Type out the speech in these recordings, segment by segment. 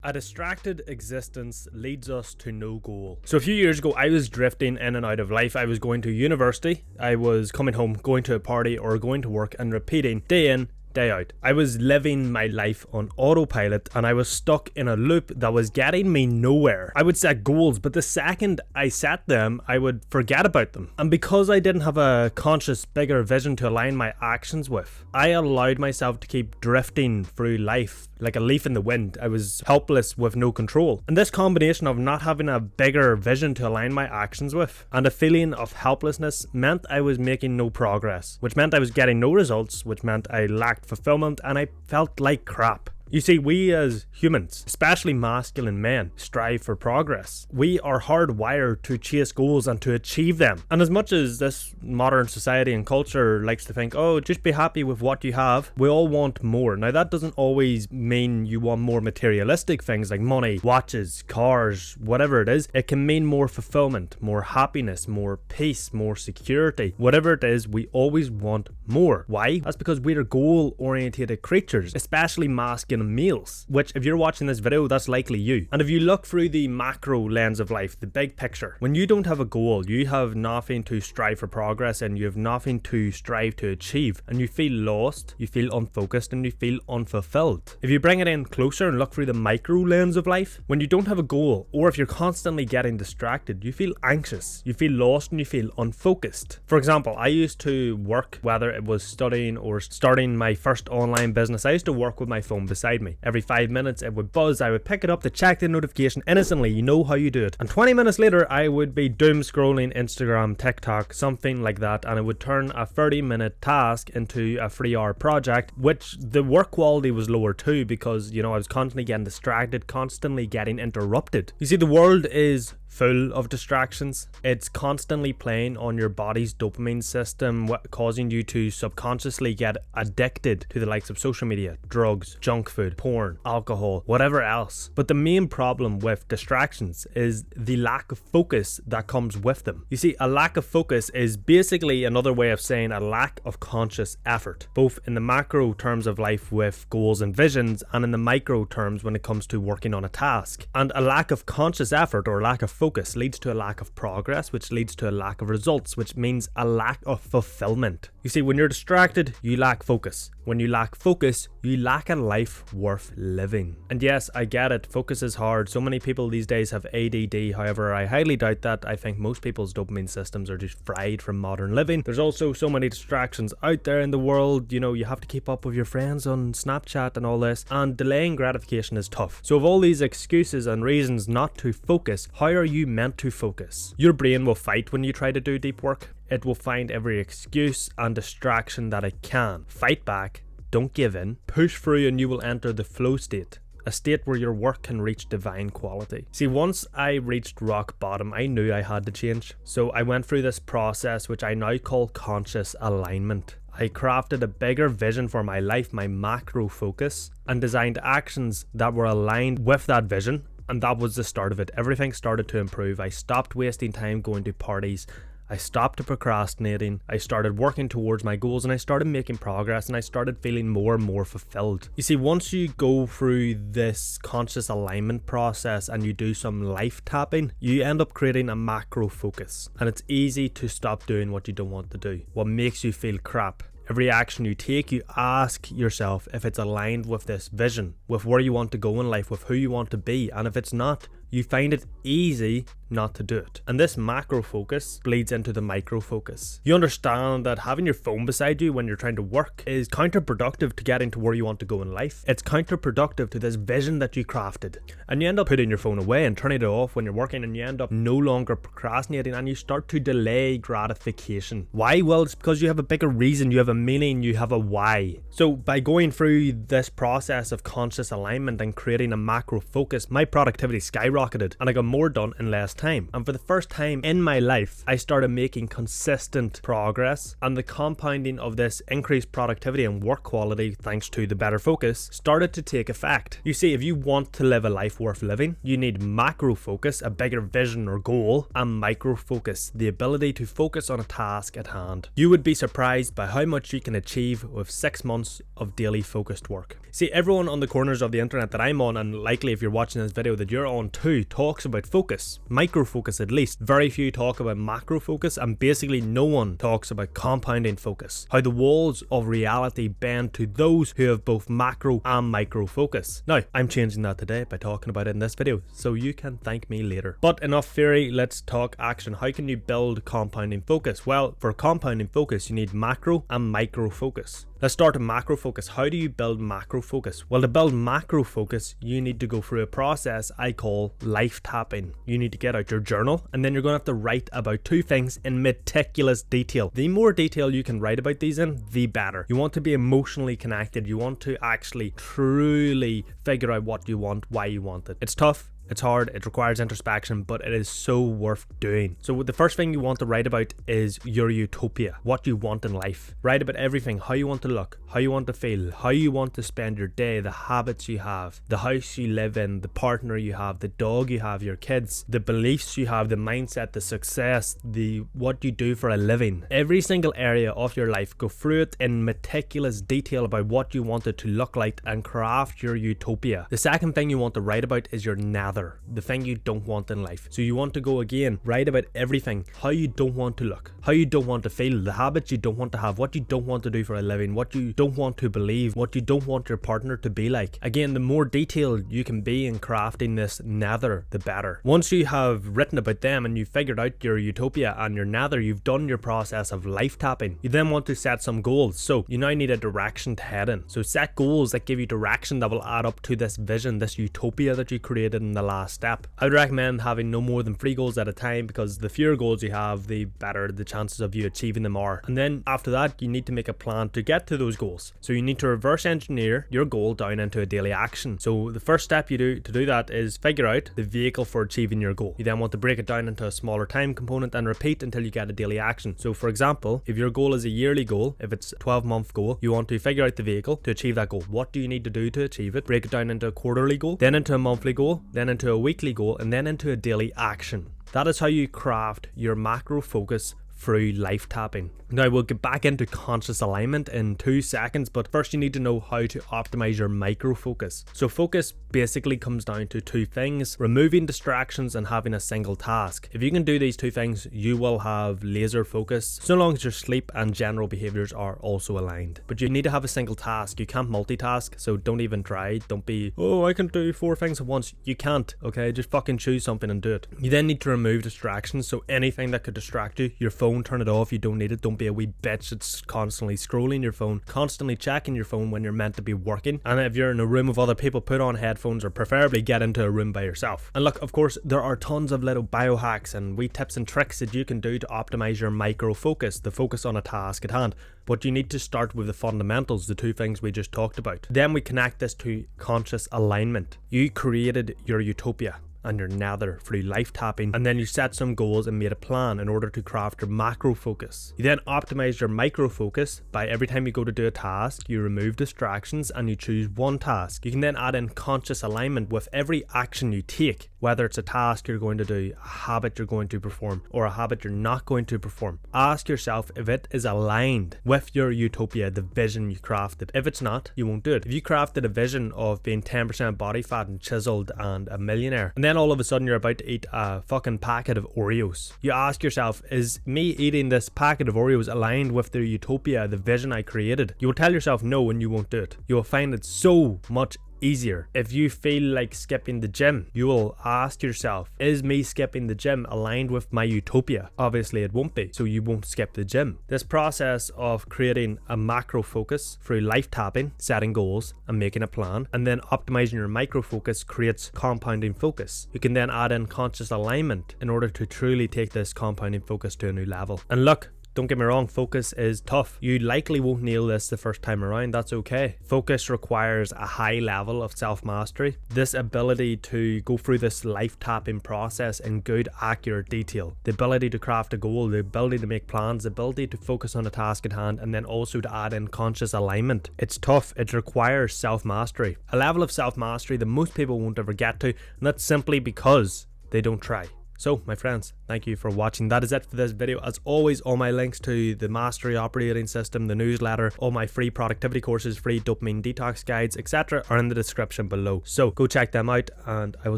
A distracted existence leads us to no goal. So a few years ago, I was drifting in and out of life. I was going to university, I was coming home, going to a party, or going to work and repeating day in, day out. I was living my life on autopilot and I was stuck in a loop that was getting me nowhere. I would set goals, but the second I set them, I would forget about them. And because I didn't have a conscious, bigger vision to align my actions with, I allowed myself to keep drifting through life like a leaf in the wind. I was helpless with no control. And this combination of not having a bigger vision to align my actions with and a feeling of helplessness meant I was making no progress, which meant I was getting no results, which meant I lacked fulfillment and I felt like crap. You see, we as humans, especially masculine men, strive for progress. We are hardwired to chase goals and to achieve them. And as much as this modern society and culture likes to think, oh, just be happy with what you have, we all want more. Now, that doesn't always mean you want more materialistic things like money, watches, cars, whatever it is. It can mean more fulfillment, more happiness, more peace, more security. Whatever it is, we always want more. Why? That's because we're goal-oriented creatures, especially masculine males, which if you're watching this video, that's likely you. And if you look through the macro lens of life, the big picture, when you don't have a goal, you have nothing to strive for progress and you have nothing to strive to achieve, and you feel lost, you feel unfocused, and you feel unfulfilled. If you bring it in closer and look through the micro lens of life, when you don't have a goal, or if you're constantly getting distracted, you feel anxious, you feel lost, and you feel unfocused. For example, I used to work, whether it was studying or starting my first online business, I used to work with my phone beside me. Every 5 minutes it would buzz, I would pick it up to check the notification innocently, you know how you do it. And 20 minutes later I would be doom scrolling Instagram, TikTok, something like that, and it would turn a 30-minute task into a 3-hour project, which the work quality was lower too because, I was constantly getting distracted, constantly getting interrupted. You see, the world is full of distractions. It's constantly playing on your body's dopamine system, causing you to subconsciously get addicted to the likes of social media, drugs, junk food, porn, alcohol, whatever else. But the main problem with distractions is the lack of focus that comes with them. You see, a lack of focus is basically another way of saying a lack of conscious effort, both in the macro terms of life with goals and visions and in the micro terms when it comes to working on a task. And a lack of conscious effort or lack of focus leads to a lack of progress, which leads to a lack of results, which means a lack of fulfillment. You see, when you're distracted, you lack focus. When you lack focus, you lack a life worth living. And yes, I get it, focus is hard. So many people these days have ADD, however, I highly doubt that. I think most people's dopamine systems are just fried from modern living. There's also so many distractions out there in the world, you have to keep up with your friends on Snapchat and all this, and delaying gratification is tough. So of all these excuses and reasons not to focus, how are you meant to focus? Your brain will fight when you try to do deep work. It will find every excuse and distraction that it can. Fight back, don't give in, push through, and you will enter the flow state. A state where your work can reach divine quality. See, once I reached rock bottom, I knew I had to change. So I went through this process, which I now call conscious alignment. I crafted a bigger vision for my life, my macro focus, and designed actions that were aligned with that vision. And that was the start of it. Everything started to improve. I stopped wasting time going to parties. I stopped procrastinating, I started working towards my goals, and I started making progress, and I started feeling more and more fulfilled. You see, once you go through this conscious alignment process and you do some life tapping, you end up creating a macro focus, and it's easy to stop doing what you don't want to do, what makes you feel crap. Every action you take, you ask yourself if it's aligned with this vision, with where you want to go in life, with who you want to be, and if it's not, you find it easy not to do it. And this macro focus bleeds into the micro focus. You understand that having your phone beside you when you're trying to work is counterproductive to getting to where you want to go in life. It's counterproductive to this vision that you crafted. And you end up putting your phone away and turning it off when you're working, and you end up no longer procrastinating, and you start to delay gratification. Why? Well, it's because you have a bigger reason, you have a meaning, you have a why. So by going through this process of conscious alignment and creating a macro focus, my productivity skyrocketed. skyrocketed and I got more done in less time. And for the first time in my life, I started making consistent progress, and the compounding of this increased productivity and work quality thanks to the better focus started to take effect. You see, if you want to live a life worth living, you need macro focus, a bigger vision or goal, and micro focus, the ability to focus on a task at hand. You would be surprised by how much you can achieve with 6 months of daily focused work. See, everyone on the corners of the internet that I'm on, and likely if you're watching this video that you're on too, talks about focus, micro focus at least. Very few talk about macro focus, and basically no one talks about compounding focus, how the walls of reality bend to those who have both macro and micro focus. Now, I'm changing that today by talking about it in this video, so you can thank me later. But enough theory, let's talk action. How can you build compounding focus? Well, for compounding focus, you need macro and micro focus. Let's start with macro focus. How do you build macro focus? Well, to build macro focus, you need to go through a process I call life tapping. You need to get out your journal, and then you're going to have to write about 2 things in meticulous detail. The more detail you can write about these in, the better. You want to be emotionally connected. You want to actually truly figure out what you want, why you want it. It's tough. It's hard, it requires introspection, but it is so worth doing. So the first thing you want to write about is your utopia, what you want in life. Write about everything, how you want to look, how you want to feel, how you want to spend your day, the habits you have, the house you live in, the partner you have, the dog you have, your kids, the beliefs you have, the mindset, the success, the what you do for a living. Every single area of your life, go through it in meticulous detail about what you want it to look like and craft your utopia. The second thing you want to write about is your nether, the thing you don't want in life. So you want to go again, write about everything, how you don't want to look, how you don't want to feel, the habits you don't want to have, what you don't want to do for a living, what you don't want to believe, what you don't want your partner to be like. Again, the more detailed you can be in crafting this nether, the better. Once you have written about them and you've figured out your utopia and your nether, you've done your process of life tapping. You then want to set some goals. So you now need a direction to head in. So set goals that give you direction that will add up to this vision, this utopia that you created in the last step. I would recommend having no more than 3 goals at a time, because the fewer goals you have, the better the chances of you achieving them are. And then after that, you need to make a plan to get to those goals. So you need to reverse engineer your goal down into a daily action. So the first step you do to do that is figure out the vehicle for achieving your goal. You then want to break it down into a smaller time component and repeat until you get a daily action. So for example, if your goal is a yearly goal, if it's a 12-month goal, you want to figure out the vehicle to achieve that goal. What do you need to do to achieve it? Break it down into a quarterly goal, then into a monthly goal, then into a weekly goal, and then into a daily action. That is how you craft your macro focus through life tapping. Now we'll get back into conscious alignment in 2 seconds, but first you need to know how to optimize your micro focus. So focus basically comes down to 2 things: removing distractions and having a single task. If you can do these 2 things, you will have laser focus, so long as your sleep and general behaviors are also aligned. But you need to have a single task. You can't multitask, so don't even try. Don't be, oh, I can do 4 things at once. You can't, okay? Just fucking choose something and do it. You then need to remove distractions, so anything that could distract you, your phone, turn it off. You don't need it. Don't be a wee bitch that's constantly scrolling your phone, constantly checking your phone when you're meant to be working. And if you're in a room with other people, put on headphones, or preferably get into a room by yourself. And look, of course, there are tons of little biohacks and wee tips and tricks that you can do to optimize your micro focus, the focus on a task at hand. But you need to start with the fundamentals, the 2 things we just talked about. Then we connect this to conscious alignment. You created your utopia and your nether through life tapping, and then you set some goals and made a plan in order to craft your macro focus. You then optimize your micro focus by every time you go to do a task, you remove distractions and you choose one task. You can then add in conscious alignment with every action you take, whether it's a task you're going to do, a habit you're going to perform, or a habit you're not going to perform. Ask yourself if it is aligned with your utopia, the vision you crafted. If it's not, you won't do it. If you crafted a vision of being 10% body fat and chiseled and a millionaire, and then all of a sudden you're about to eat a fucking packet of Oreos, you ask yourself, is me eating this packet of Oreos aligned with the utopia, the vision I created? You will tell yourself no, and you won't do it. You will find it so much easier. If you feel like skipping the gym, you will ask yourself, is me skipping the gym aligned with my utopia? Obviously it won't be, so you won't skip the gym. This process of creating a macro focus through life tapping, setting goals and making a plan, and then optimizing your micro focus creates compounding focus. You can then add in conscious alignment in order to truly take this compounding focus to a new level. And look, Don't get me wrong, focus is tough. You likely won't nail this the first time around, that's okay. Focus requires a high level of self-mastery. This ability to go through this life-tapping process in good, accurate detail. The ability to craft a goal, the ability to make plans, the ability to focus on a task at hand, and then also to add in conscious alignment. It's tough, it requires self-mastery. A level of self-mastery that most people won't ever get to, and that's simply because they don't try. So, my friends, thank you for watching. That is it for this video. As always, all my links to the Mastery Operating System, the newsletter, all my free productivity courses, free dopamine detox guides, etc. are in the description below. So, go check them out, and I will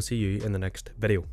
see you in the next video.